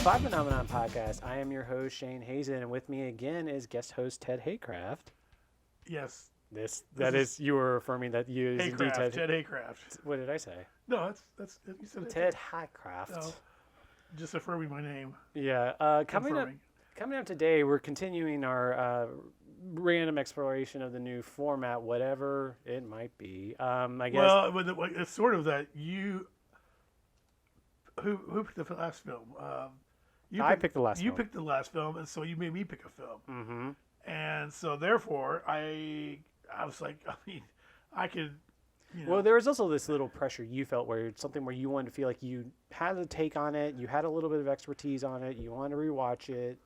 Five Phenomenon Podcast. I am your host, Shane Hazen, and with me again is guest host Ted Haycraft. Yes. You were affirming that you is indeed Haycraft, Ted Haycraft. What did I say? No, that's you said it. Ted Haycraft. No, just affirming my name. Yeah. Coming up today, we're continuing our random exploration of the new format, whatever it might be. I guess. Well, it's sort of that you. Who picked the last film? I picked the last film. You picked the last film, and so you made me pick a film. Mm-hmm. And so, therefore, I was like, I could. Well, there was also this little pressure you felt where it's something where you wanted to feel like you had a take on it, you had a little bit of expertise on it, you wanted to rewatch it.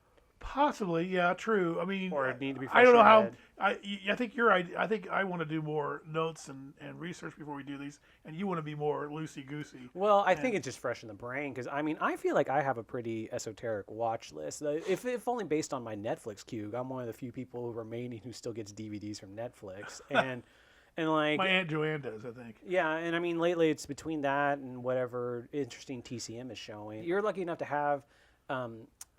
Possibly, yeah, true. I mean, or it need to be. I don't know how. I think you're right. I think I want to do more notes and research before we do these, and you want to be more loosey goosey. Well, I think it's just fresh in the brain because I feel like I have a pretty esoteric watch list. If only based on my Netflix queue, I'm one of the few people remaining who still gets DVDs from Netflix, and like my Aunt Joanne does, I think. Yeah, and I mean lately it's between that and whatever interesting TCM is showing. You're lucky enough to have.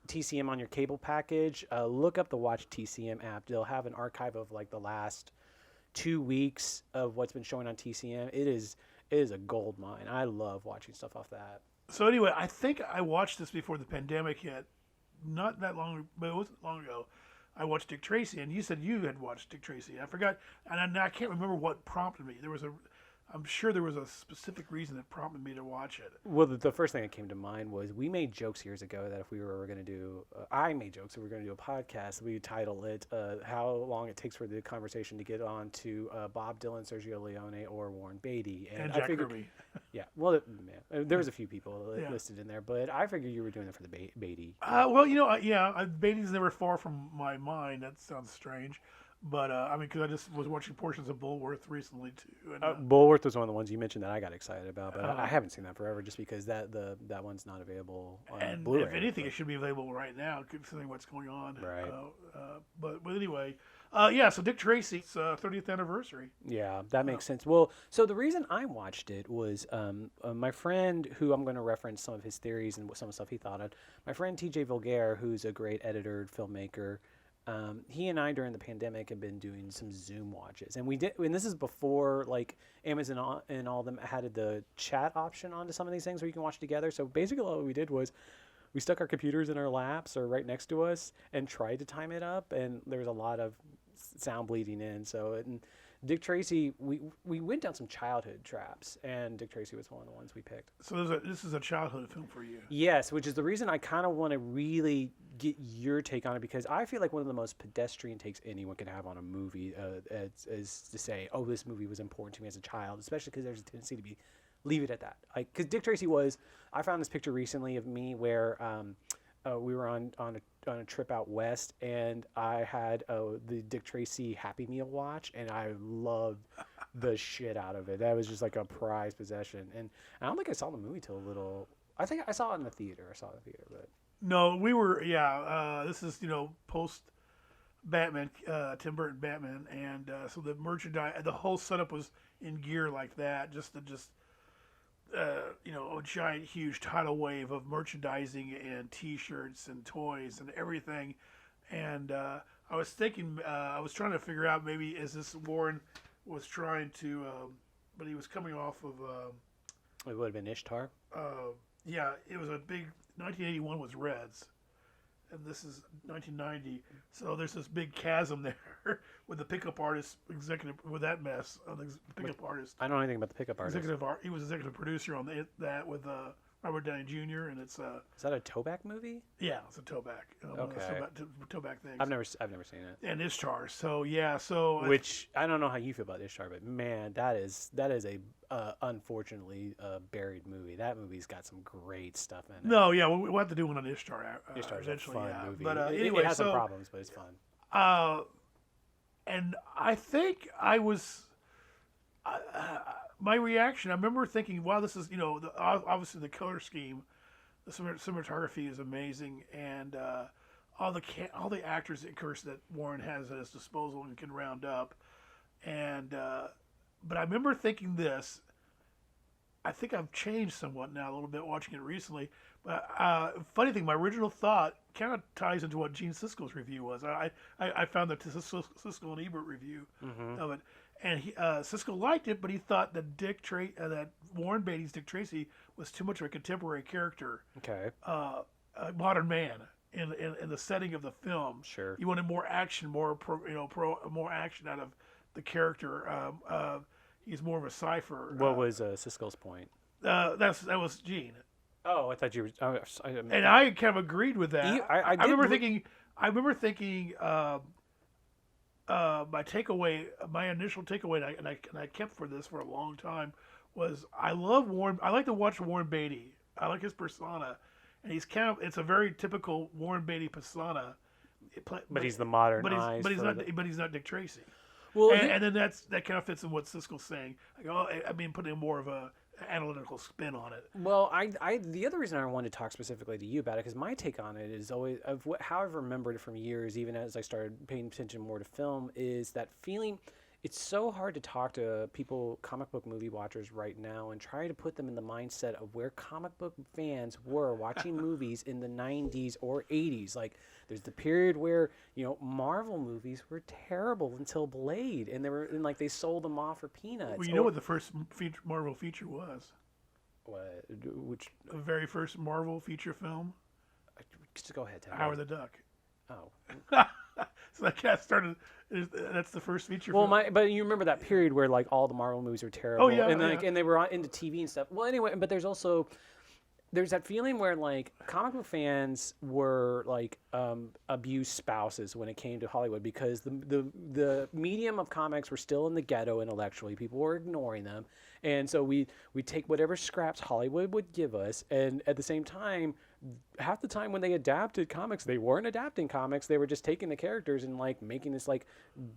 TCM on your cable package, look up the Watch TCM app. They'll have an archive of like the last 2 weeks of what's been showing on TCM. It is a gold mine. I love watching stuff off that. So anyway, I think I watched this before the pandemic hit. Not that long, but it wasn't long ago. I watched Dick Tracy, and you said you had watched Dick Tracy. I forgot, and I can't remember what prompted me. I'm sure there was a specific reason that prompted me to watch it. Well, the first thing that came to mind was we made jokes years ago that if we were going to do, I made jokes that we were going to do a podcast, we would title it How Long It Takes for the Conversation to Get On to Bob Dylan, Sergio Leone, or Warren Beatty. And Jack Kirby. Yeah, well, there was a few people listed in there, but I figured you were doing it for the Beatty. Well, Beatty's never far from my mind. That sounds strange. But, because I just was watching portions of Bulworth recently, too. And, Bulworth was one of the ones you mentioned that I got excited about, but I haven't seen that forever just because that one's not available on Blu-ray. If anything, it should be available right now, considering what's going on. Right. But anyway, so Dick Tracy's 30th anniversary. Yeah, that makes sense. Well, so the reason I watched it was my friend, who I'm going to reference some of his theories and some of the stuff he thought of, my friend TJ Vulgaire, who's a great editor, filmmaker. He and I during the pandemic have been doing some Zoom watches, and this is before like Amazon and all of them had the chat option onto some of these things where you can watch together. So basically all we did was we stuck our computers in our laps or right next to us and tried to time it up, and there was a lot of sound bleeding in. So Dick Tracy, we went down some childhood traps, and Dick Tracy was one of the ones we picked. So this is a childhood film for you. Yes, which is the reason I kind of want to really get your take on it, because I feel like one of the most pedestrian takes anyone can have on a movie is to say, oh, this movie was important to me as a child, especially because there's a tendency to leave it at that. Like, because Dick Tracy I found this picture recently of me where we were on a trip out west, and I had the Dick Tracy Happy Meal watch, and I loved the shit out of it. That was just like a prized possession. And I don't think I saw the movie till a little. I think I saw it in the theater. But no, we were this is post Batman, Tim Burton Batman, and so the merchandise, the whole setup was in gear like that, just a giant, huge tidal wave of merchandising and T-shirts and toys and everything. And I was thinking, I was trying to figure out maybe is this Warren was trying to, but he was coming off of. It would have been Ishtar. It was a big 1981 was Reds, and this is 1990. So there's this big chasm there with the pickup artist executive with that mess on the pickup artist. I don't know anything about the pickup artist. He was executive producer on that with Robert Downey Jr. and it's Is that a Toback movie? Yeah, it's a Toback. Okay. Toback things. I've never seen it. And Ishtar. So which I don't know how you feel about Ishtar, but man, that is a unfortunately buried movie. That movie's got some great stuff in it. No, yeah, we'll have to do one on Ishtar. Ishtar's eventually, a fun movie. But anyway, it has some problems, but it's fun. And I think I was. My reaction, I remember thinking, wow, this is, obviously the color scheme, the cinematography is amazing, and all the actors, of course, that Warren has at his disposal and can round up. And but I remember thinking this, I think I've changed somewhat now a little bit watching it recently. But funny thing, my original thought kind of ties into what Gene Siskel's review was. I found the Siskel and Ebert review of it, and Siskel liked it, but he thought that that Warren Beatty's Dick Tracy was too much of a contemporary character, Okay. a modern man in the setting of the film. Sure. You wanted more action, more action out of the character. He's more of a cipher. What was Siskel's point? That was Gene. Oh, I thought you were. And I kind of agreed with that. I did remember thinking. I remember thinking. My initial takeaway, and I kept for this for a long time, was I like to watch Warren Beatty. I like his persona, and he's kind of. It's a very typical Warren Beatty persona. But he's the modern eyes. But he's not Dick Tracy. Well, and then that kind of fits in what Siskel's saying. Putting more of a analytical spin on it. Well, the other reason I wanted to talk specifically to you about it, because my take on it is always how I've remembered it from years, even as I started paying attention more to film, is that feeling. It's so hard to talk to people, comic book movie watchers right now, and try to put them in the mindset of where comic book fans were watching movies in the 90s or 80s. Like, there's the period where, Marvel movies were terrible until Blade, and they sold them off for peanuts. Well, you know what the first Marvel feature was? Which? The very first Marvel feature film? Just go ahead, Ted. Howard the Duck. Oh. So that cat started. That's the first feature. Well, film. but you remember that period where all the Marvel movies were terrible. Oh yeah, and they were into TV and stuff. Well, anyway, but there's that feeling where comic book fans were abused spouses when it came to Hollywood, because the medium of comics were still in the ghetto intellectually. People were ignoring them, and so we take whatever scraps Hollywood would give us, and at the same time, half the time when they adapted comics, they weren't adapting comics. They were just taking the characters and making this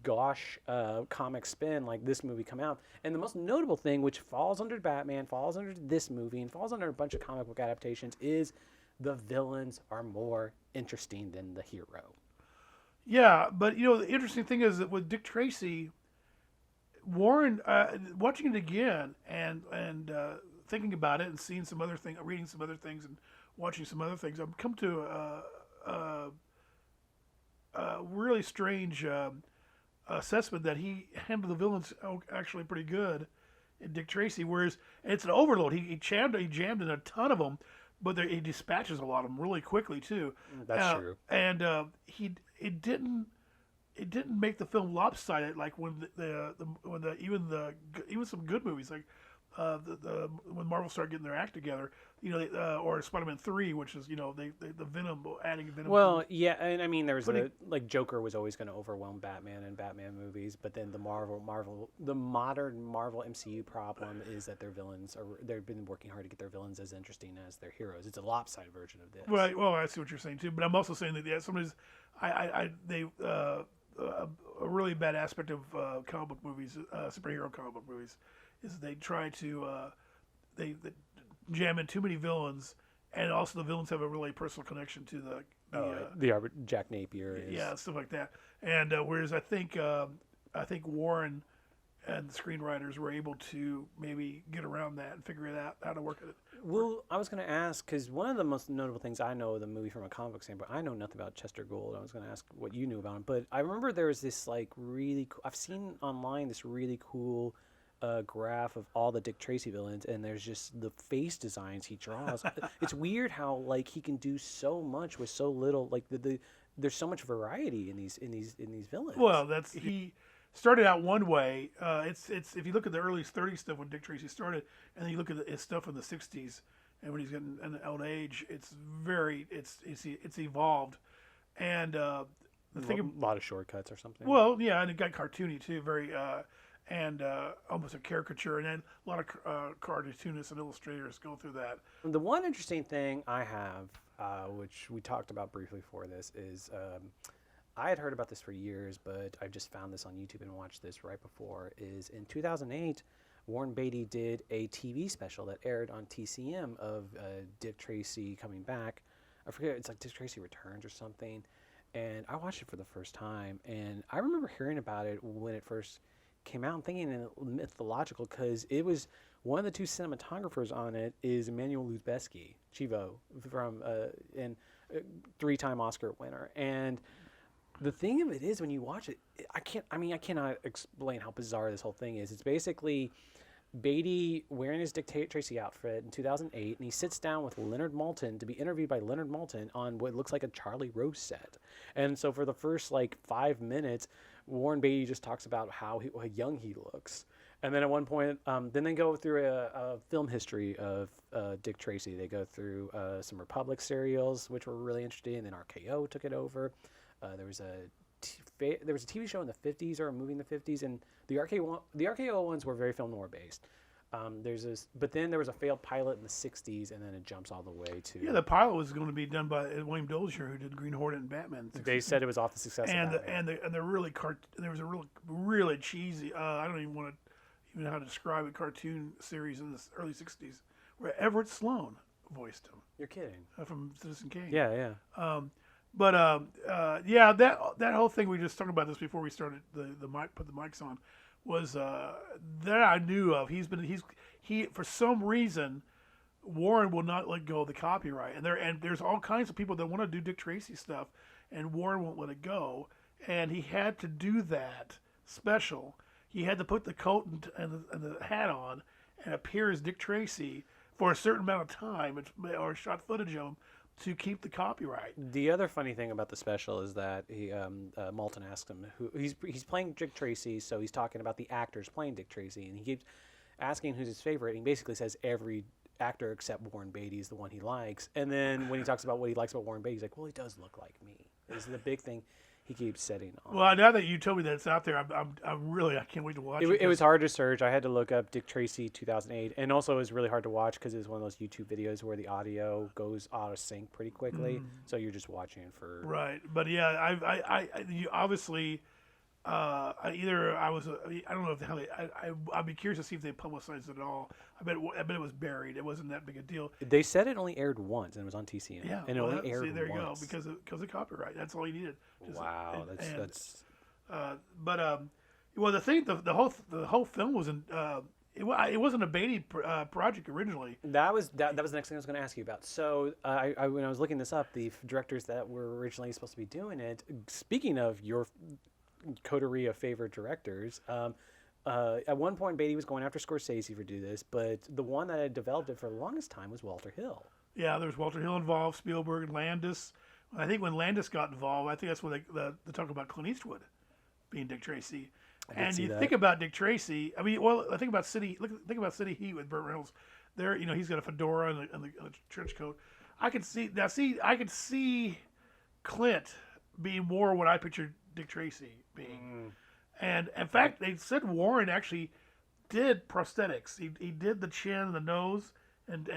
gauche comic spin, like this movie come out. And the most notable thing, which falls under Batman, falls under this movie, and falls under a bunch of comic book adaptations, is the villains are more interesting than the hero. Yeah, but the interesting thing is that with Dick Tracy, Warren, watching it again and thinking about it and seeing some other thing, reading some other things, and watching some other things, I've come to a really strange assessment that he handled the villains actually pretty good in Dick Tracy. Whereas it's an overload. He jammed in a ton of them, but he dispatches a lot of them really quickly too. That's true. And it didn't make the film lopsided like when even some good movies like when Marvel started getting their act together, or Spider-Man 3, which is the Venom, adding Venom. Well, yeah, and I mean there was Joker was always going to overwhelm Batman and Batman movies, but then the modern Marvel MCU problem is that they've been working hard to get their villains as interesting as their heroes. It's a lopsided version of this. Right. Well, I see what you're saying too, but I'm also saying that somebody's a really bad aspect of comic book movies, superhero comic book movies, is they try to they jam in too many villains, and also the villains have a really personal connection to the Jack Napier is. Yeah, stuff like that. And whereas I think Warren and the screenwriters were able to maybe get around that and figure it out how to work it. Well, I was going to ask, because one of the most notable things I know of the movie from a comic book standpoint, I know nothing about Chester Gould. I was going to ask what you knew about him, but I remember there was this really cool, I've seen online this really cool graph of all the Dick Tracy villains, and there's just the face designs he draws. It's weird how he can do so much with so little. There's so much variety in these villains. Well, he started out one way. It's if you look at the early 30s stuff when Dick Tracy started, and then you look at his stuff in the 60s, and when he's getting an old age, it's evolved, and a lot of shortcuts or something. Well, yeah, and it got cartoony too, very and almost a caricature, and then a lot of cartoonists and illustrators go through that. The one interesting thing I have, which we talked about briefly for this, is I had heard about this for years, but I just found this on YouTube and watched this right before, is in 2008, Warren Beatty did a TV special that aired on TCM of Dick Tracy coming back. I forget, it's like Dick Tracy Returns or something. And I watched it for the first time, and I remember hearing about it when it first came out, I'm thinking it mythological because it was one of the two cinematographers on it is Emmanuel Lubezki, Chivo, from and 3-time Oscar winner. And the thing of it is, when you watch it, I cannot explain how bizarre this whole thing is. It's basically Beatty wearing his Dick Tracy outfit in 2008, and he sits down with Leonard Maltin to be interviewed by Leonard Maltin on what looks like a Charlie Rose set. And so for the first like 5 minutes, Warren Beatty just talks about how young he looks. And then at one point, then they go through a film history of Dick Tracy. They go through some Republic serials, which were really interesting, and then RKO took it over. There was a TV show in the 50s or a movie in the 50s, and the RKO ones were very film noir based. But then there was a failed pilot in the 60s, and then it jumps all the way to. Yeah, the pilot was going to be done by William Dozier, who did Green Hornet and Batman. They said it was off the success of Batman. And they're really there was a really cheesy. I don't even know how to describe a cartoon series in the early 60s where Everett Sloan voiced him. You're kidding. From Citizen Kane. Yeah. Yeah, that whole thing we just talked about this before we started the mic, put the mics on, was that I knew of. He for some reason, Warren will not let go of the copyright, and there's all kinds of people that want to do Dick Tracy stuff, and Warren won't let it go, and he had to do that special. He had to put the coat and the hat on and appear as Dick Tracy for a certain amount of time, or shot footage of him, to keep the copyright. The other funny thing about the special is that Maltin asked him who he's playing Dick Tracy, so he's talking about the actors playing Dick Tracy, and he keeps asking who's his favorite. And he basically says every actor except Warren Beatty is the one he likes. And then when he talks about what he likes about Warren Beatty, he's like, well, he does look like me. This is the big thing he keeps setting on. Well, now that you told me that it's out there, I can't wait to watch it. It was hard to search. I had to look up Dick Tracy 2008, and also it was really hard to watch because it was one of those YouTube videos where the audio goes out of sync pretty quickly, so you're just watching it for. Right, but yeah, you obviously. I don't know if I'd be curious to see if they publicized it at all. I bet it was buried. It wasn't that big a deal. They said it only aired once, and it was on TCM. Yeah, and it only aired there you once. go, because of copyright. That's all you needed. Wow, that's. Well, the whole film wasn't. It wasn't a Beatty project originally. That was the next thing I was going to ask you about. So when I was looking this up, the directors that were originally supposed to be doing it. Speaking of your coterie of favorite directors, at one point Beatty was going after Scorsese for do this, but the one that had developed it for the longest time was Walter Hill. Yeah, there was Walter Hill involved, Spielberg, Landis. I think when Landis got involved, I think that's when they talk about Clint Eastwood being Dick Tracy. And you think about Dick Tracy. I mean, well, think about City Heat with Burt Reynolds. There, he's got a fedora and the trench coat. I could see Clint being more what I pictured Dick Tracy being. And in fact, they said Warren actually did prosthetics. He did the chin and the nose and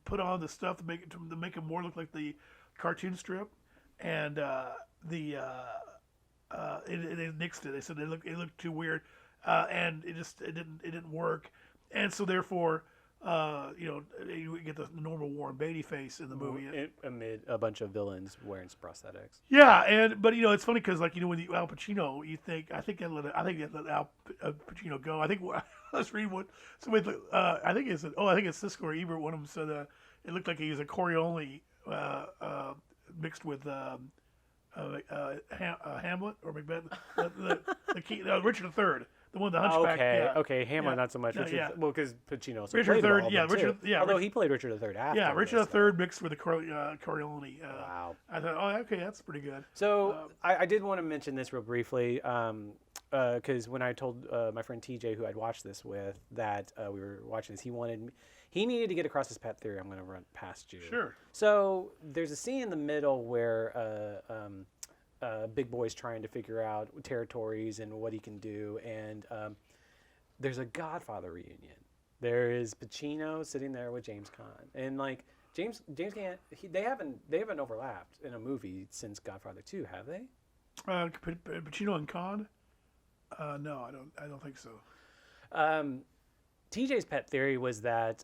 put on the stuff to make him more look like the cartoon strip. And they nixed it. They said it looked too weird, and it didn't work. And so therefore, you get the normal Warren Beatty face in the movie amid a bunch of villains wearing prosthetics. Yeah, but it's funny because when Al Pacino, you think I think I let Al Pacino go. I think I was reading what somebody I think it's Siskel or Ebert. One of them said it looked like he was a Corleone mixed with Hamlet or Macbeth, Richard III. The one, the Hunchback. Okay, Hamlet not so much. Well, because Pacino also Richard played III. Although he played Richard III after. Yeah, Richard III mixed with the Corleone. Wow. I thought, okay, that's pretty good. So I did want to mention this real briefly, because when I told my friend TJ, who I'd watched this with, that we were watching this, he needed to get across his pet theory. I'm going to run past you. Sure. So there's a scene in the middle where Big Boy's trying to figure out territories and what he can do, and there's a Godfather reunion. There is Pacino sitting there with James Caan, and James Caan, they haven't overlapped in a movie since Godfather 2, have they? Pacino and Caan? No, I don't think so. TJ's pet theory was that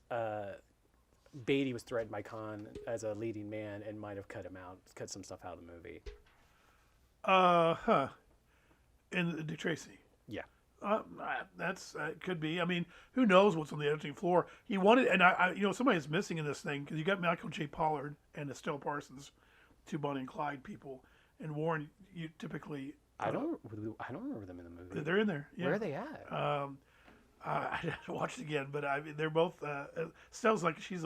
Beatty was threatened by Caan as a leading man and might have cut some stuff out of the movie. In Dick Tracy. Yeah. That's it could be. I mean, who knows what's on the editing floor? He wanted, and somebody's missing in this thing because you got Michael J. Pollard and Estelle Parsons, two Bonnie and Clyde people, and Warren. You typically I don't remember them in the movie. they're in there. Yeah. Where are they at? I have to watch it again, but they're both. Estelle's like she's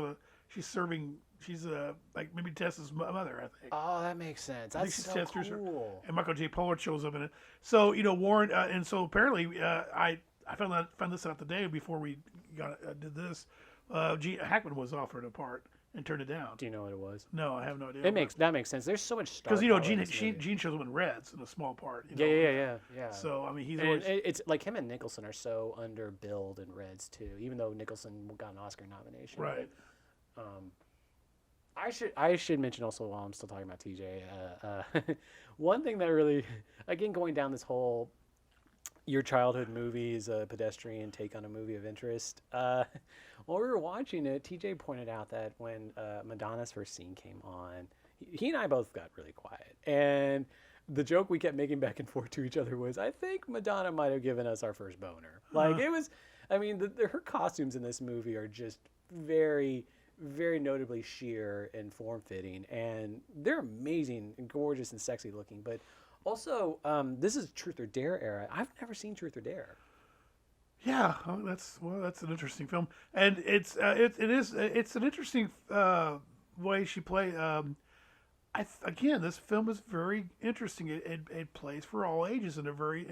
serving. She's like maybe Tessa's mother, I think. Oh, that makes sense. I think That's she's so Chester's, cool. and Michael J. Pollard shows up in it. So Warren, and so apparently I found this out the day before we did this. Hackman was offered a part and turned it down. Do you know what it was? No, I have no idea. That makes sense. There's so much star because power in Gene this movie. Gene shows up in Reds in a small part. Yeah. So I mean he's And always it's like him and Nicholson are so underbilled in Reds too, even though Nicholson got an Oscar nomination. right. I should mention also while I'm still talking about TJ, one thing that really, again, going down this whole your childhood movie is a pedestrian take on a movie of interest. While we were watching it, TJ pointed out that when Madonna's first scene came on, he and I both got really quiet. And the joke we kept making back and forth to each other was, I think Madonna might have given us our first boner. Like, it was, I mean, her costumes in this movie are just very, very notably sheer and form-fitting. And they're amazing and gorgeous and sexy looking. But also, this is Truth or Dare era. I've never seen Truth or Dare. Yeah, that's an interesting film, and it's an interesting way she played. Again, this film is very interesting. It plays for all ages in a very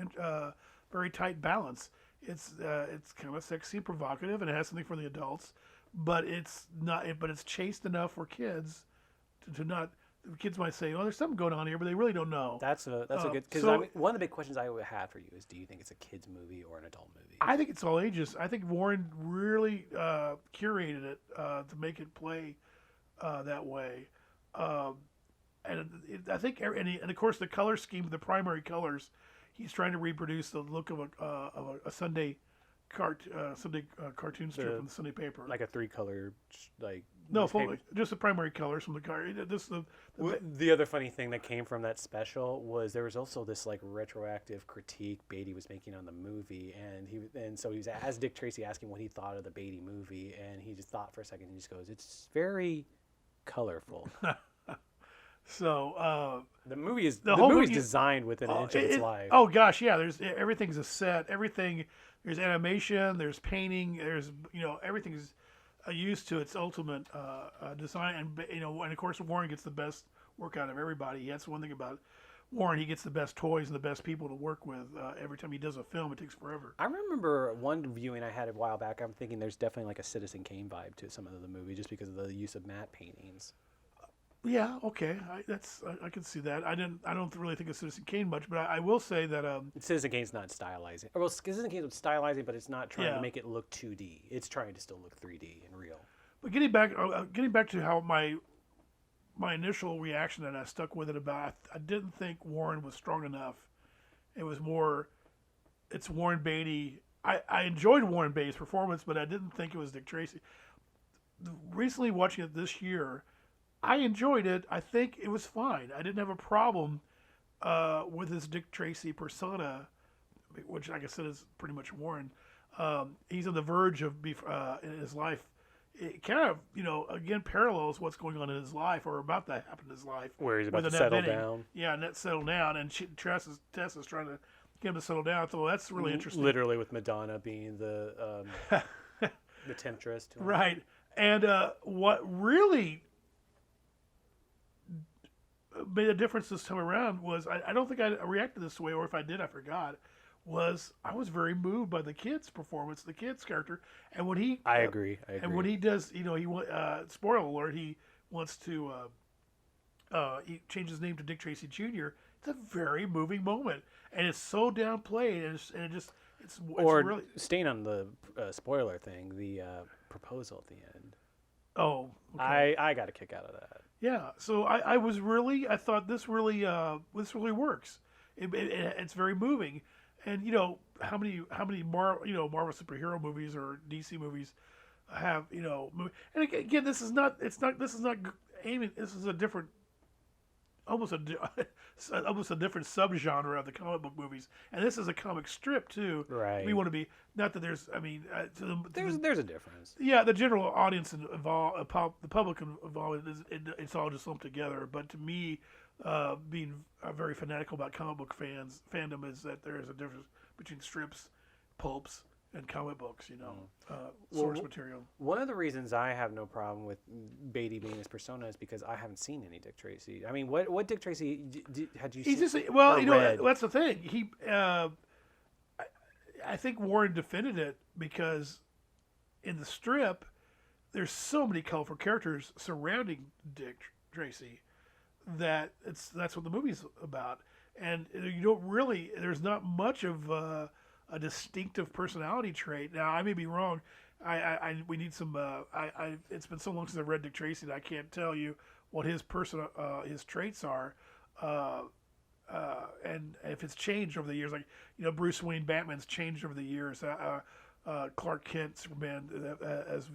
tight balance. It's kind of sexy, provocative, and it has something for the adults, but it's not. But it's chaste enough for kids to not. The kids might say, "Oh, there's something going on here," but they really don't know. That's a good, because I mean, one of the big questions I would have for you is, do you think it's a kids movie or an adult movie? I think it's all ages. I think Warren really curated it to make it play that way, and I think, and of course, the color scheme, the primary colors, he's trying to reproduce the look of a Sunday cartoon strip in the Sunday paper, like a 3-color, like no, just the primary colors from the car. The other funny thing that came from that special was there was also this like retroactive critique Beatty was making on the movie, and so he was as Dick Tracy asking what he thought of the Beatty movie, and he just thought for a second, and he just goes, "It's very colorful." So the movie's designed within an inch of its life. Oh gosh, yeah. Everything's a set. There's animation. There's painting. There's everything is used to its ultimate design, and of course Warren gets the best work out of everybody. That's one thing about Warren. He gets the best toys and the best people to work with. Every time he does a film, it takes forever. I remember one viewing I had a while back. I'm thinking there's definitely like a Citizen Kane vibe to some of the movie, just because of the use of matte paintings. Yeah, okay, I can see that. I don't really think of Citizen Kane much, but I will say that Citizen Kane's not stylizing. Well, Citizen Kane's stylizing, but it's not trying to make it look 2D. It's trying to still look 3D and real. But getting back to how my initial reaction, and I stuck with it about, I didn't think Warren was strong enough. It was more, it's Warren Beatty. I enjoyed Warren Beatty's performance, but I didn't think it was Dick Tracy. Recently watching it this year, I enjoyed it. I think it was fine. I didn't have a problem with his Dick Tracy persona, which, like I said, is pretty much Warren. He's on the verge of in his life. It kind of, again, parallels what's going on in his life or about to happen in his life. Where he's about to settle down. Yeah, Annette settled down, and Tessa's trying to get him to settle down. So that's really interesting. Literally with Madonna being the temptress to him. Right. And what really made a difference this time around was, I don't think I reacted this way, or if I did, I forgot, was I was very moved by the kid's performance, the kid's character. And when he... I agree. And when he does, spoiler alert, he wants to he change his name to Dick Tracy Jr., it's a very moving moment. And it's so downplayed, it's really... Staying on the spoiler thing, the proposal at the end. Oh, okay. I got a kick out of that. Yeah, so I thought this really works. It's very moving, and how many Marvel superhero movies or DC movies have and again, this is a different almost almost a different subgenre of the comic book movies, and this is a comic strip too. Right. We want to be not that there's. I mean, There's a difference. yeah, the general audience involved, the public involved, it's all just lumped together. But to me, being very fanatical about comic book fandom is that there is a difference between strips, pulps, and comic books. Source material. One of the reasons I have no problem with Beatty being his persona is because I haven't seen any Dick Tracy. I mean, what Dick Tracy had you seen? He's just well, read? that's the thing. I think Warren defended it because in the strip, there's so many colorful characters surrounding Dick Tracy that that's what the movie's about, and you don't really. There's not much of a distinctive personality trait. Now, I may be wrong. We need some. It's been so long since I've read Dick Tracy that I can't tell you what his traits are. And if it's changed over the years, like Bruce Wayne, Batman's changed over the years. Clark Kent, Superman has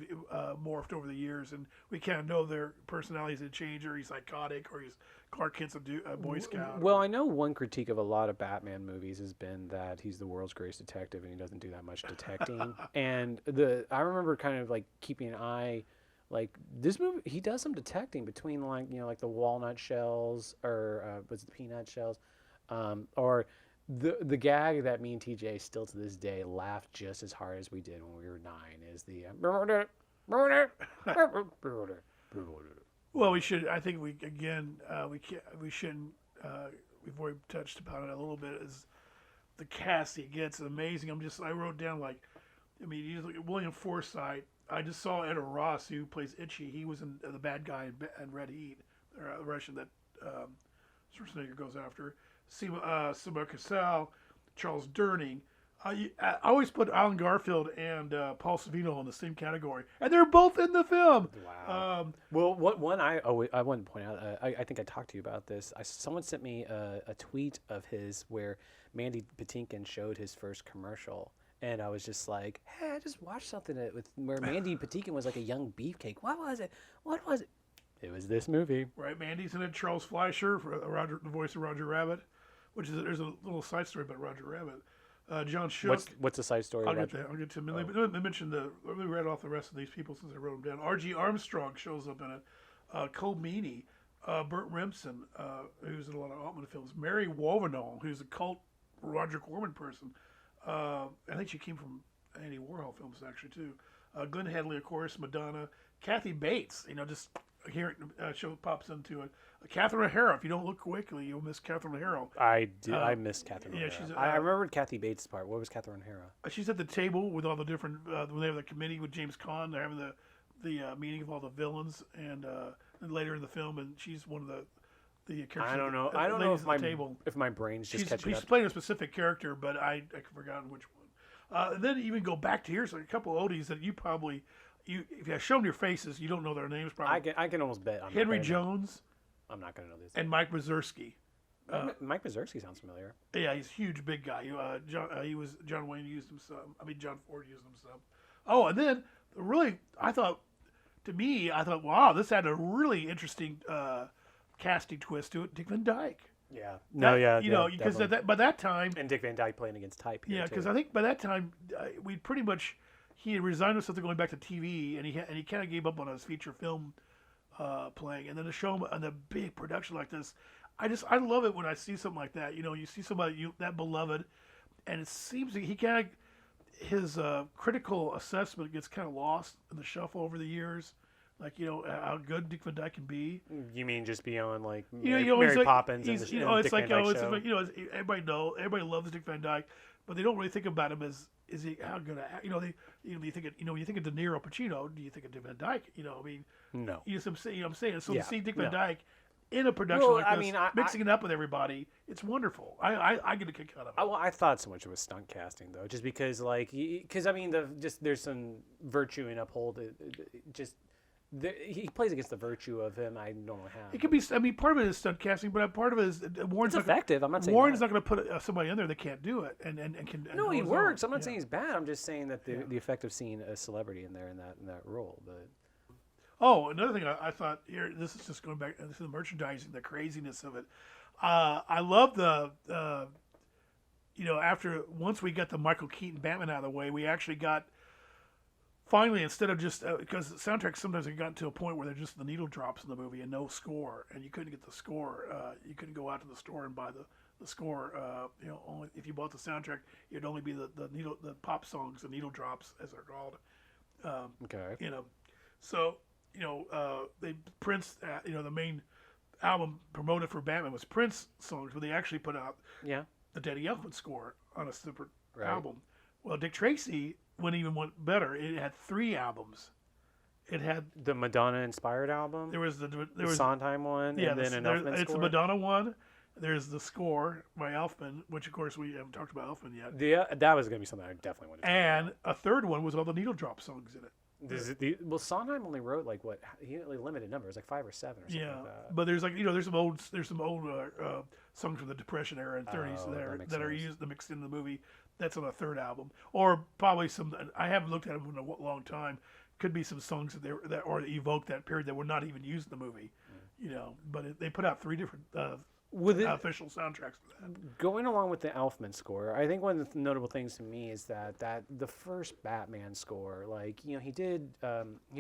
morphed over the years, and we kind of know their personalities had changed, or he's psychotic, or he's Clark Kent's a Boy Scout. Well, I know one critique of a lot of Batman movies has been that he's the world's greatest detective, and he doesn't do that much detecting. And I remember kind of like keeping an eye. Like this movie, he does some detecting between like the walnut shells or was it the peanut shells, or the gag that me and TJ still to this day laugh just as hard as we did when we were 9 is the Well, we should. I think we shouldn't. We've already touched upon it a little bit. Is the cast he gets amazing. I wrote down you look at William Forsythe. I just saw Ed Ross, who plays Itchy. He was in the bad guy in Red Heat, the Russian that Schwarzenegger goes after. Sima Cassell, Charles Durning. I always put Alan Garfield and Paul Savino in the same category, and they're both in the film. Wow. Well, one I wanted to point out. I think I talked to you about this. Someone sent me a tweet of his where Mandy Patinkin showed his first commercial. And I was just like, hey, I just watched something where Mandy Patinkin was like a young beefcake. What was it? It was this movie. Right, Mandy's in it. Charles Fleischer, for the voice of Roger Rabbit, there's a little side story about Roger Rabbit. John Shook. What's the side story? I'll get to. Let me mention let me read off the rest of these people since I wrote them down. R.G. Armstrong shows up in it. Cole Meany, Burt Remsen, who's in a lot of Altman films. Mary Wovenall, who's a cult Roger Corman person. I think she came from Andy Warhol films actually too. Glenn Headley, of course, Madonna, Kathy Bates. Just here show pops into it. Catherine O'Hara. If you don't look quickly, you'll miss Catherine O'Hara. I missed Catherine O'Hara. I remembered Kathy Bates' part. What was Catherine O'Hara? She's at the table with all the different. When they have the committee with James Caan, they're having the meeting of all the villains, and later in the film, and she's one of the characters. I don't know. I don't know if my brain's just catching up. She's playing a specific character, but I've forgotten which one. And then even go back to here's a couple of oldies that you probably if you show them your faces, you don't know their names. Probably I can almost bet. Henry Jones. I'm not going to know this. And Mike Mazursky. Mike Mazursky sounds familiar. Yeah, he's a huge, big guy. John Wayne used him some. John Ford used him some. Oh, and then I thought, wow, this had a really interesting casting twist to it. Dick Van Dyke. Yeah. Because by that time, and Dick Van Dyke playing against type. Yeah, because I think by that time he had resigned himself to going back to TV, and he kind of gave up on his feature film playing, and then to show him on a big production like this, I love it when I see something like that. You see somebody that beloved, and it seems like his critical assessment gets kind of lost in the shuffle over the years. Like how good Dick Van Dyke can be. You mean just beyond like Mary Poppins? It's like everybody loves Dick Van Dyke, but they don't really think about him as is he how good at you think you think of De Niro, Pacino, do you think of Dick Van Dyke? No. You know what I'm saying. So to see Dick Van Dyke in a production like this, mixing it up with everybody, it's wonderful. I get a kick out of it. Well, I thought so much it was stunt casting though, just because there's some virtue in he plays against the virtue of him I normally have. It could be. Part of it is stunt casting, but part of it is Warren's effective. I'm not saying Warren's not going to put somebody in there that can't do it and can. No, he works. I'm not saying he's bad. I'm just saying that the effect of seeing a celebrity in there in that role. But Oh, another thing I thought here. This is just going back to the merchandising, the craziness of it. I love the after once we got the Michael Keaton Batman out of the way, we actually got finally, instead of just because soundtracks sometimes have gotten to a point where they're just the needle drops in the movie and no score, and you couldn't get the score. You couldn't go out to the store and buy the score. Only if you bought the soundtrack, it'd only be the pop songs, the needle drops as they're called. Okay. So they Prince. The main album promoted for Batman was Prince songs, but they actually put out the Danny Elfman score on a separate album. Well, Dick Tracy went better. It had 3 albums. It had the Madonna-inspired album. There was the Sondheim one, and then an Elfman score. It's the Madonna one. There's the score by Elfman, which of course we haven't talked about Elfman yet. Yeah, that was going to be something I definitely wanted to talk about. And a third one was all the needle drop songs in it. Sondheim only wrote he had limited numbers, like 5 or 7 or something like that. But there's there's some old songs from the Depression era and 30s that are used mixed in the movie. That's on the 3rd album, or probably some. I haven't looked at them in a long time. Could be some songs that evoke that period that were not even used in the movie, But they put out 3 different official soundtracks for that. Going along with the Elfman score, I think one of the notable things to me is that the first Batman score, he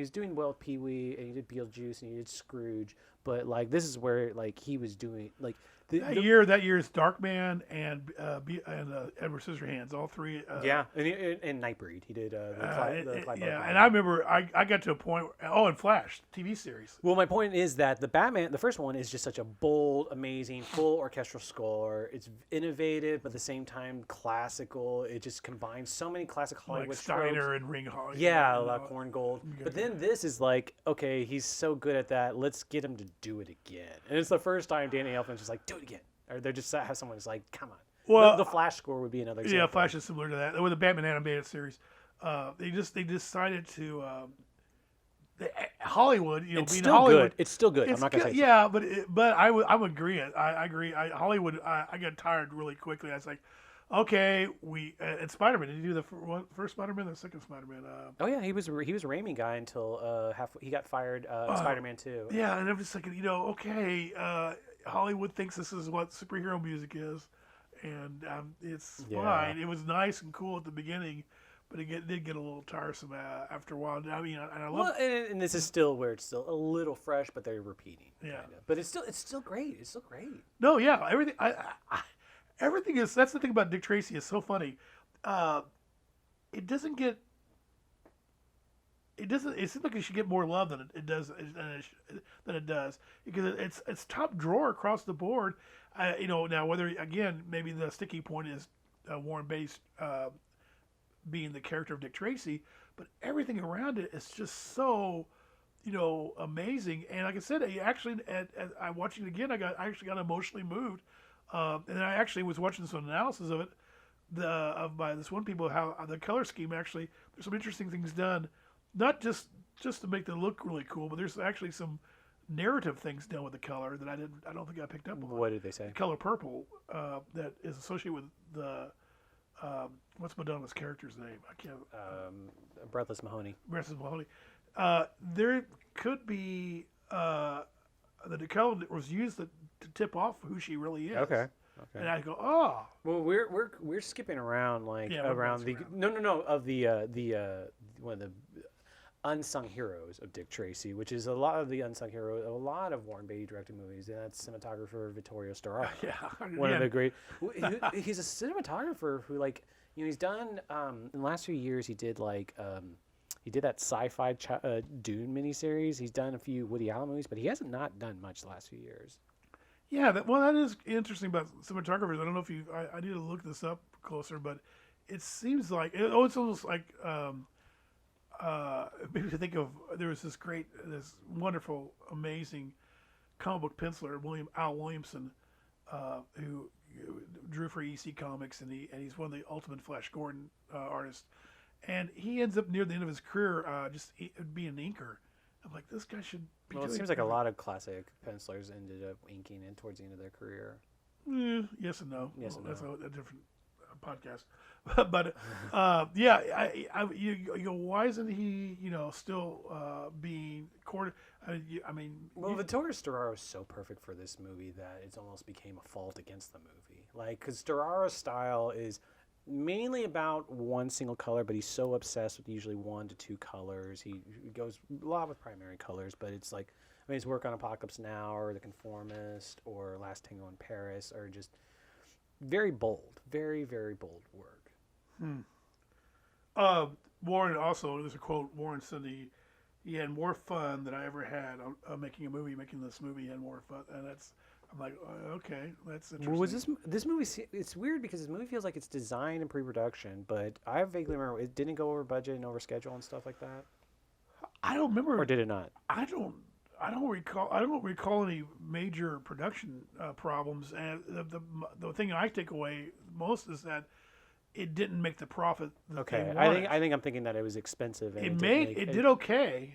was doing well with Pee-wee, and he did Beetlejuice, and he did Scrooge, but this is where he was doing that year's Darkman and Edward Scissorhands, all 3. And Nightbreed, he did the Clive Barker. And I remember I got to a point. And Flash TV series. Well, my point is that the first one is just such a bold, amazing, full orchestral score. It's innovative, but at the same time classical. It just combines so many classic Hollywood Steiner tropes. and Ringhall. Korn Gold. But then this is okay, he's so good at that. Let's get him to do it again. And it's the first time Danny Elfman's just like, do it again. Or they just have someone who's like, come on. Well, the Flash score would be another example. Yeah, Flash is similar to that. With the Batman animated series, they decided to Hollywood. It's being still Hollywood, good. It's still good. I'm not gonna say. Yeah, but I'm agreeing. I agree. Hollywood. I got tired really quickly. I was like, okay, and Spider-Man. Did you do the first Spider-Man or the second Spider-Man? He was a Raimi guy until he got fired. Spider-Man 2. Yeah, and I'm just thinking, okay, Hollywood thinks this is what superhero music is, and it's fine. It was nice and cool at the beginning, but it did get a little tiresome after a while. I mean, and I love. Well, and this is still where it's still a little fresh, but they're repeating. Yeah, kinda. But it's still great. It's still great. No, yeah, everything. Everything is. That's the thing about Dick Tracy. It's so funny. It doesn't get. It doesn't. It seems like it should get more love than it does. Than it does, because it's top drawer across the board. Now whether again maybe the sticky point is Warren Beatty being the character of Dick Tracy, but everything around it is just so amazing. And like I said, I'm watching it again. I actually got emotionally moved, and I actually was watching some analysis of it, by this one people how the color scheme actually there's some interesting things done. Not just to make them look really cool, but there's actually some narrative things done with the color that I don't think I picked up on. What did they say? The color purple that is associated with the what's Madonna's character's name? I can't. Breathless Mahoney. Breathless Mahoney. There could be the color that was used to tip off who she really is. Okay. And I go, oh. Well, we're skipping around around the of the one of the unsung heroes of Dick Tracy, which is a lot of the unsung hero of a lot of Warren Beatty-directed movies, and that's cinematographer Vittorio Stark. One of the great. He's a cinematographer who he's done in the last few years. He did he did that sci-fi Dune miniseries. He's done a few Woody Allen movies, but he hasn't not done much the last few years. Yeah, that is interesting about cinematographers. I don't know if I need to look this up closer, but it seems like it's almost like maybe to think of there was this wonderful, amazing comic book penciler Al Williamson, who drew for EC Comics, and he's one of the ultimate Flash Gordon artists, and he ends up near the end of his career just being an inker. I'm like, this guy should. Well, it seems like a lot of classic pencilers ended up inking in towards the end of their career. Yes and no. Yes and that's no. a different podcast. But yeah, you go, why isn't he still being courted? I mean, Well, Vittorio Storaro is so perfect for this movie that it's almost became a fault against the movie. Like, because Storaro's style is mainly about one single color, but he's so obsessed with usually 1 to 2 colors. He goes a lot with primary colors, but it's like, I mean, his work on Apocalypse Now or The Conformist or Last Tango in Paris are just very bold, very, very bold work. Warren also, there's a quote, Warren said he had more fun than I ever had making this movie. He had more fun, and I'm like, okay, that's interesting. Was this movie? It's weird because this movie feels like it's designed in pre-production, but I vaguely remember it didn't go over budget and over schedule and stuff like that. I don't remember, or did it not? I don't recall any major production problems, and the thing I take away most is that it didn't make the profit that they wanted. I think I'm thinking that it was expensive. And it did okay.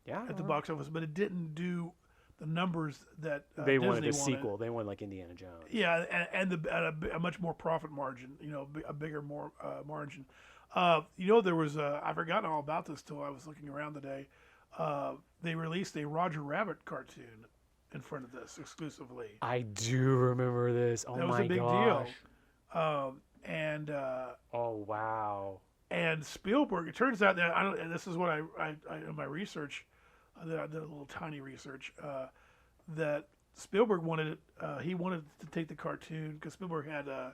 Yeah, at the box office, but it didn't do the numbers that they Disney wanted a sequel. They wanted like Indiana Jones. Yeah, and a much more profit margin. A bigger more margin. There was I've forgotten all about this till I was looking around today. They released a Roger Rabbit cartoon in front of this exclusively. I do remember this. Oh my gosh. That was a big deal. And oh wow. And Spielberg. It turns out that and this is what I in my research. I did a little tiny research that Spielberg wanted. He wanted to take the cartoon because Spielberg had. I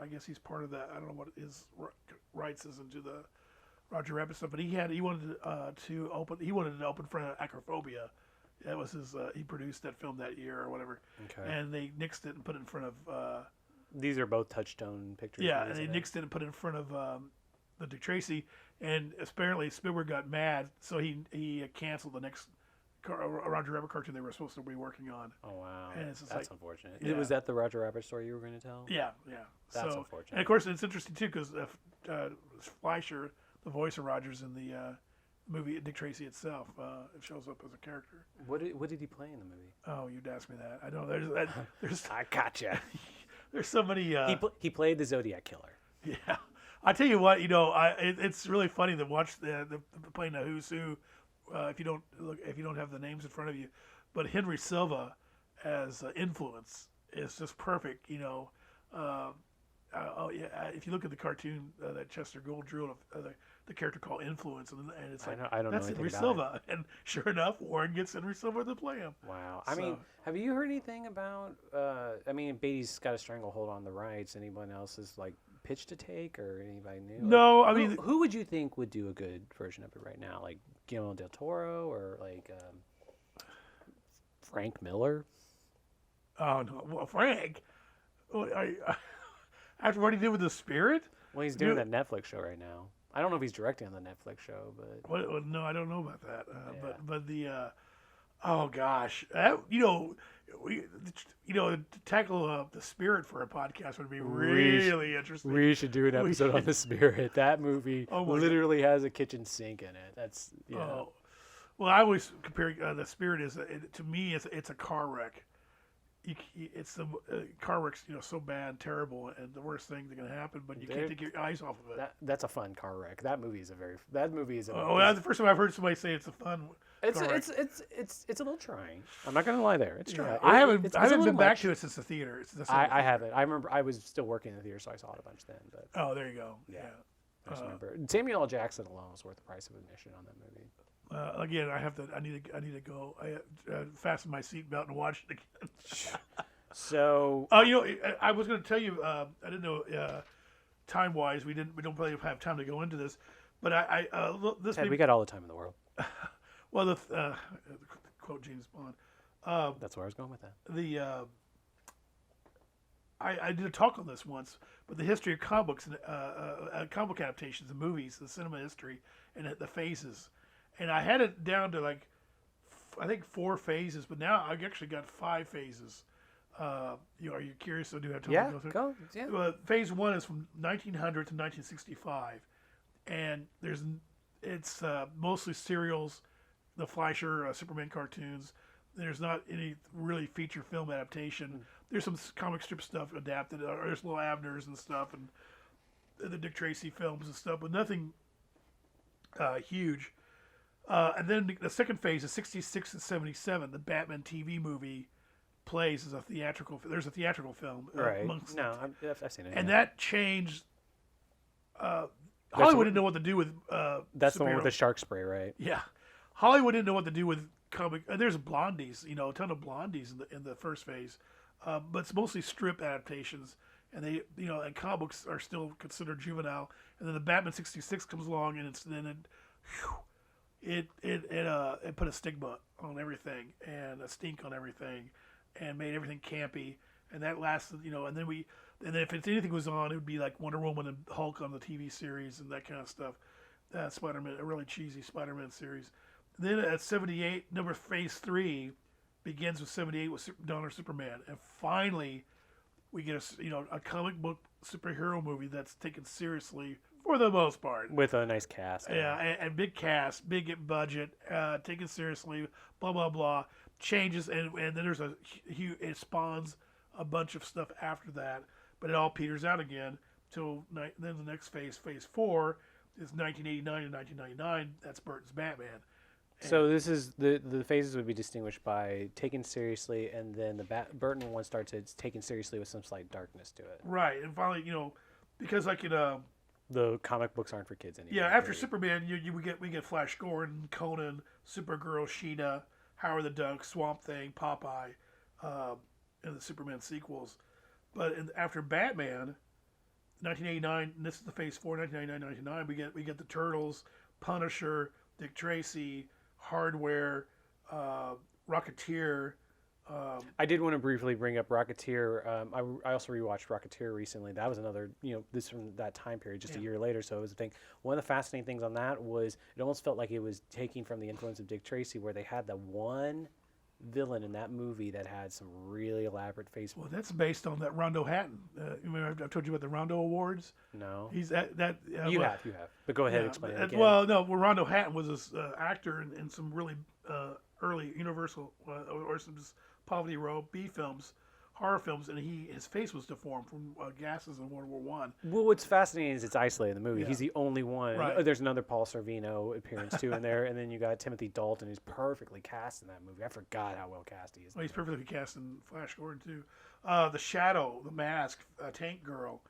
guess he's part of that. I don't know what his rights is into the Roger Rabbit stuff, but he wanted to open. He wanted to open in front of Acrophobia. That was his. He produced that film that year or whatever. Okay. And they nixed it and put it in front of. These are both Touchstone pictures. Yeah, and they nixed it and put it in front of the Dick Tracy, and apparently Spielberg got mad, so he canceled the next Roger Rabbit cartoon they were supposed to be working on. Oh wow, and that's unfortunate. Yeah. Was that the Roger Rabbit story you were going to tell? Yeah. That's unfortunate. And of course, it's interesting too because Fleischer, the voice of Rogers in the movie Dick Tracy itself, it shows up as a character. What did he play in the movie? Oh, you'd ask me that. I know. There's I gotcha. There's so many. He played the Zodiac Killer. Yeah, I tell you what, it's really funny to watch the playing the Who's Who. If you don't have the names in front of you, but Henry Silva as Influence is just perfect. If you look at the cartoon that Chester Gould drew of the character called Influence, and it's like I don't that's know Henry Silva, and sure enough, Warren gets Henry Silva to play him. Wow. I mean, have you heard anything about? Beatty's got a stranglehold on the rights. Anyone else is like pitch to take or anybody new? No, like, who would you think would do a good version of it right now? Like Guillermo del Toro or like Frank Miller? Oh no, well, Frank. After what he did with The Spirit? Well, he's doing that Netflix show right now. I don't know if he's directing on the Netflix show, but well, no, I don't know about that. But the oh gosh, to tackle The Spirit for a podcast would be really interesting. We should do an episode on The Spirit. That movie literally has a kitchen sink in it. That's Oh. Well, I always compare The Spirit to me it's a car wreck. It's the car wreck's so bad, terrible, and the worst thing that can happen. But you can't take your eyes off of it. That's a fun car wreck. That movie is the first time I've heard somebody say it's a fun. It's a little trying. I'm not gonna lie there. It's trying. I haven't been back to it since the theater. I haven't. I remember I was still working in the theater, so I saw it a bunch then. But there you go. Yeah. I just remember Samuel L. Jackson alone was worth the price of admission on that movie. Again, I need to go. I fasten my seatbelt and watch it again. So, I was going to tell you. I didn't know time wise. We don't really have time to go into this, but Ted, we got all the time in the world. Well, quote James Bond. That's where I was going with that. I did a talk on this once, but the history of comic books and comic book adaptations, the movies, the cinema history, and the phases. And I had it down to I think 4 phases, but now I've actually got 5 phases. Are you curious? So do you have time to go through? Go. Yeah. Phase 1 is from 1900 to 1965, and it's mostly serials, the Fleischer Superman cartoons. There's not any really feature film adaptation. there's some comic strip stuff adapted. Or there's little Abners and stuff, and the Dick Tracy films and stuff, but nothing huge. And then the second phase is 66 and 77. The Batman TV movie plays as a theatrical. There's a theatrical film. Right. No, I've seen it. And yeah. that changed. Hollywood didn't know what to do with. That's the one with the shark spray, right? Yeah, Hollywood didn't know what to do with comic. There's blondies, a ton of blondies in the first phase, but it's mostly strip adaptations, and they, and comic books are still considered juvenile. And then the Batman '66 comes along, and it put a stigma on everything and a stink on everything, and made everything campy. And that lasted, and then if anything was on, it would be like Wonder Woman and Hulk on the TV series and that kind of stuff. Spider-Man, a really cheesy Spider-Man series. Then at 78, phase 3 begins with 78 with Dawn of Superman, and finally we get a comic book superhero movie that's taken seriously for the most part, with a nice cast. Yeah, and big cast, big budget, taken seriously. Blah blah blah. Changes, and then there's it spawns a bunch of stuff after that, but it all peters out again. Till then the next phase 4, is 1989 and 1999. That's Burton's Batman. So this is the phases would be distinguished by taken seriously, and then the Burton one starts it's taken seriously with some slight darkness to it. Right, and finally, because like the comic books aren't for kids anymore. Yeah, after Superman, we get Flash Gordon, Conan, Supergirl, Sheena, Howard the Duck, Swamp Thing, Popeye, and the Superman sequels. But after Batman, 1989, and this is the phase 4, 1999, 99, we get the Turtles, Punisher, Dick Tracy, Hardware, Rocketeer. I did want to briefly bring up Rocketeer. I also rewatched Rocketeer recently. That was another, this from that time period, just a year later. So it was a thing. One of the fascinating things on that was it almost felt like it was taking from the influence of Dick Tracy, where they had the one villain in that movie that had some really elaborate face. Well, that's based on that Rondo Hatton. Remember I've told you about the Rondo Awards? No. He's that. You have. But go ahead and explain it again. Well, no, Rondo Hatton was this actor in some really early Universal or some Poverty Row B films, horror films, and his face was deformed from gases in World War One. Well, what's fascinating is it's isolated in the movie. Yeah. He's the only one. Right. There's another Paul Sorvino appearance too in there, and then you got Timothy Dalton, who's perfectly cast in that movie. I forgot how well cast he is. Well, he's perfectly cast in Flash Gordon too. The Shadow, The Mask, Tank Girl,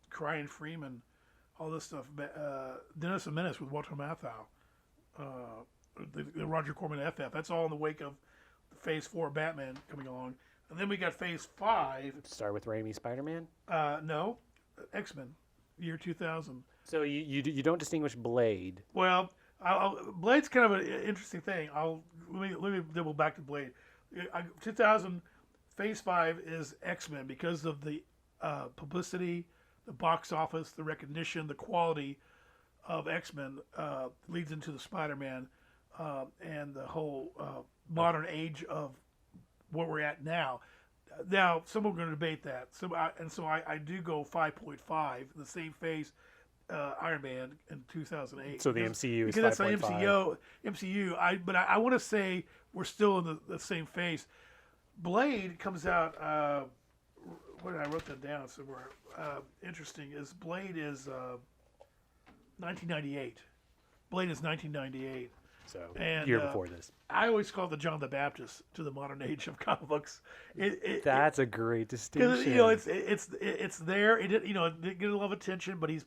Crying Freeman, all this stuff. Dennis the Menace with Walter Matthau. The Roger Corman FF. That's all in the wake of Phase 4 Batman coming along. And then we got Phase 5. Start with Raimi's Spider-Man? No. X-Men, year 2000. So you don't distinguish Blade. Well, Blade's kind of an interesting thing. Let me double back to Blade. 2000, Phase 5 is X-Men because of the publicity, the box office, the recognition, the quality of X-Men leads into the Spider-Man and the whole modern age of what we're at now. Now, some are going to debate that. So I do go 5.5, the same phase Iron Man in 2008. So the MCU is 5.5. Because that's the MCU. But I want to say we're still in the same phase. Blade comes out. Where did I wrote that down somewhere? Interesting is Blade is 1998. Blade is 1998. So and, year before this. I always call it the John the Baptist to the modern age of comic books. That's a great distinction. It's there. It didn't get a lot of attention, but he's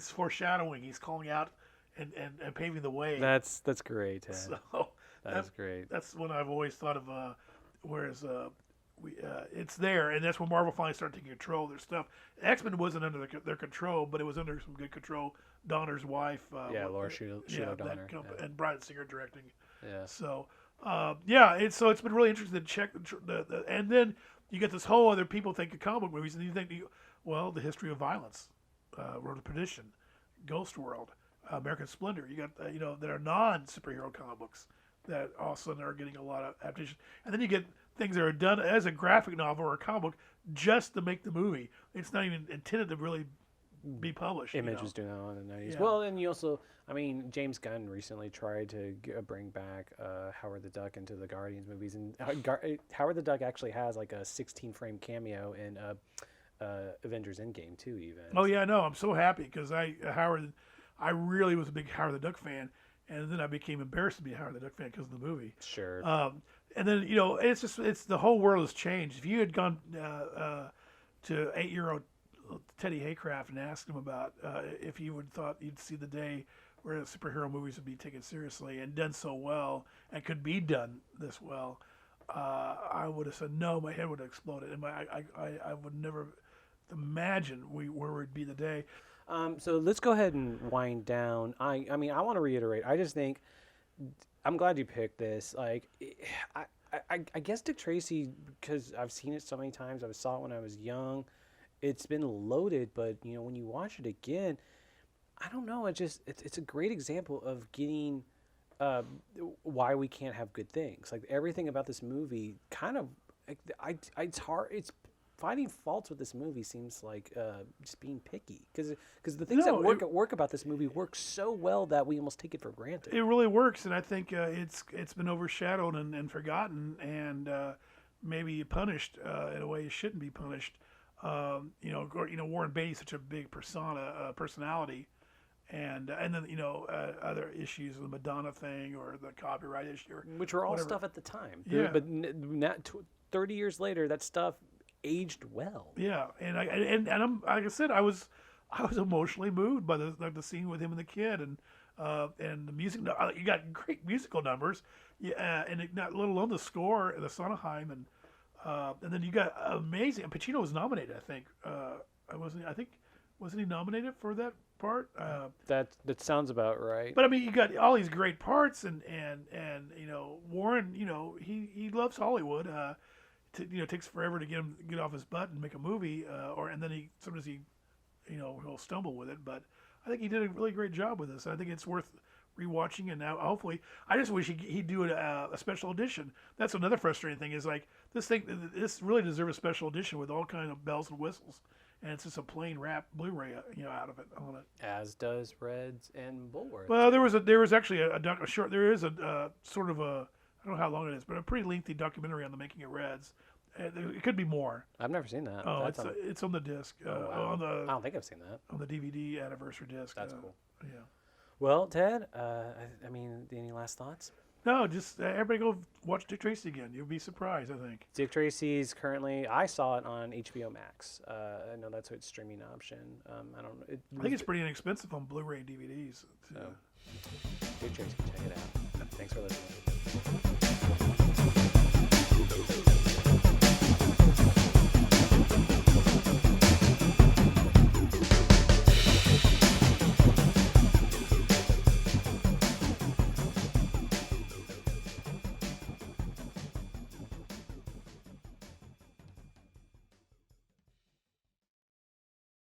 foreshadowing. He's calling out and paving the way. That's great, Ted. So that's great. That's what I've always thought of. Whereas it's there, and that's when Marvel finally started taking control of their stuff. X-Men wasn't under their control, but it was under some good control. Donner's wife, Laura Shuler Donner, and Bryan Singer directing. Yeah. So, it's been really interesting to check and then you get this whole other people think of comic book movies, and you think, well, the history of violence, Road to Perdition, Ghost World, American Splendor. You got that are non-superhero comic books that all of a sudden are getting a lot of adaptation, and then you get things that are done as a graphic novel or a comic book just to make the movie. It's not even intended to really be published. Image was doing that in the 90s. Yeah. Well, and you also, I mean, James Gunn recently tried to bring back Howard the Duck into the Guardians movies, and Howard the Duck actually has like a 16-frame cameo in Avengers Endgame too, even. Oh yeah, no, I'm so happy because I really was a big Howard the Duck fan, and then I became embarrassed to be a Howard the Duck fan because of the movie. Sure. And then it's the whole world has changed. If you had gone to 8-year-old Teddy Haycraft and asked him about if you would thought you'd see the day where superhero movies would be taken seriously and done so well and could be done this well, I would have said no. My head would have exploded, and I would never imagine where we'd be today. So let's go ahead and wind down. I mean, I want to reiterate. I just think I'm glad you picked this. Like, I guess Dick Tracy, because I've seen it so many times. I saw it when I was young. It's been loaded, but when you watch it again, I don't know. It's a great example of getting why we can't have good things. Like everything about this movie, kind of, it's hard. It's finding faults with this movie seems like just being picky because the things that work about this movie work so well that we almost take it for granted. It really works, and I think it's been overshadowed and forgotten and maybe punished in a way it shouldn't be punished. Warren Beatty's such a big personality, and then other issues, the Madonna thing or the copyright issue, which were all whatever. Stuff at the time. Yeah. But not 30 years later, that stuff aged well. Yeah, and I'm like I said, I was emotionally moved by the scene with him and the kid, and the music. You got great musical numbers, yeah, and let alone the score, the Sondheim, and then you got amazing. Pacino was nominated, I think. Wasn't he nominated for that part? That sounds about right. But I mean, you got all these great parts, and Warren, he loves Hollywood. Takes forever to get off his butt and make a movie, and then sometimes he'll stumble with it. But I think he did a really great job with this. I think it's worth rewatching, and now hopefully, I just wish he'd do a special edition. That's another frustrating thing is like this really deserves a special edition with all kind of bells and whistles, and it's just a plain wrap Blu-ray out of it on it. As does Reds and Bulworth. Well, there was actually a short. There is a sort of a. I don't know how long it is, but a pretty lengthy documentary on the making of Reds. It could be more. I've never seen that. Oh, it's on the disc. Wow. I don't think I've seen that. On the DVD anniversary disc. That's cool. Yeah. Well, Ted, I mean, any last thoughts? No, just everybody go watch Dick Tracy again. You'll be surprised, I think. Dick Tracy's currently, I saw it on HBO Max. I know that's its streaming option. I don't know. I think it's pretty inexpensive on Blu-ray and DVDs. So, Dick Tracy, check it out. Thanks for listening.